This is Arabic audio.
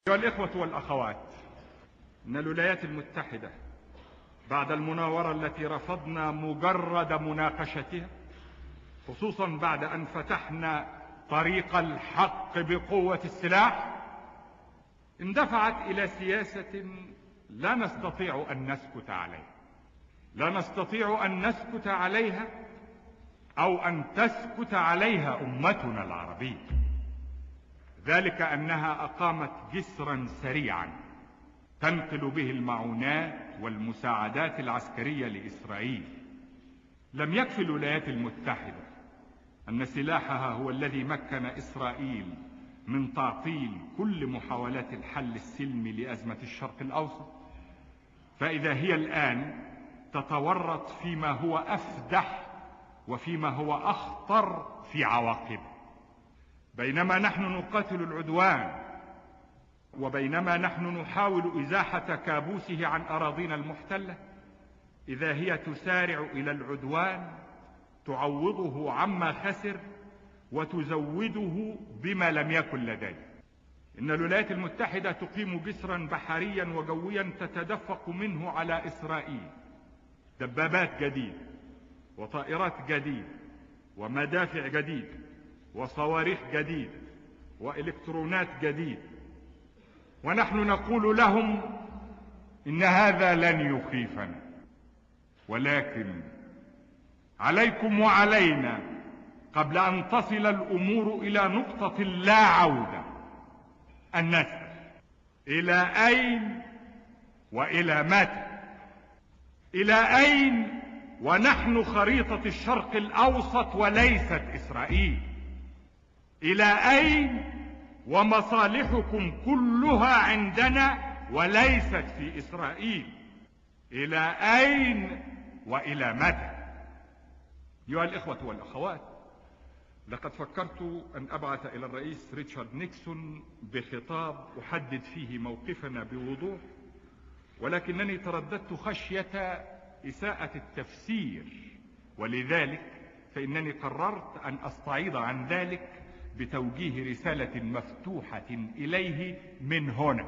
أيها الإخوة والأخوات، إن الولايات المتحدة بعد المناورة التي رفضنا مجرد مناقشتها، خصوصا بعد أن فتحنا طريق الحق بقوة السلاح، اندفعت إلى سياسة لا نستطيع أن نسكت عليها. لا نستطيع أن نسكت عليها أو أن تسكت عليها أمتنا العربية. ذلك أنها أقامت جسرا سريعا تنقل به المعونات والمساعدات العسكرية لإسرائيل. لم يكفي الولايات المتحدة أن سلاحها هو الذي مكن إسرائيل من تعطيل كل محاولات الحل السلمي لأزمة الشرق الأوسط، فإذا هي الآن تتورط فيما هو أفدح وفيما هو أخطر في عواقبه. بينما نحن نقاتل العدوان، وبينما نحن نحاول إزاحة كابوسه عن أراضينا المحتلة، إذا هي تسارع إلى العدوان تعوضه عما خسر وتزوده بما لم يكن لديه. إن الولايات المتحدة تقيم جسرا بحريا وجويا تتدفق منه على إسرائيل دبابات جديدة وطائرات جديدة ومدافع جديدة وصواريخ جديدة وإلكترونات جديدة، ونحن نقول لهم إن هذا لن يخيفنا، ولكن عليكم وعلينا قبل أن تصل الأمور إلى نقطة لا عودة أن نسأل: إلى أين وإلى متى؟ إلى أين ونحن خريطة الشرق الأوسط وليست إسرائيل؟ إلى أين ومصالحكم كلها عندنا وليست في إسرائيل؟ إلى أين وإلى متى؟ أيها الإخوة والأخوات، لقد فكرت أن أبعث إلى الرئيس ريتشارد نيكسون بخطاب أحدد فيه موقفنا بوضوح، ولكنني ترددت خشية إساءة التفسير، ولذلك فإنني قررت أن أستعيض عن ذلك بتوجيه رسالة مفتوحة إليه من هنا.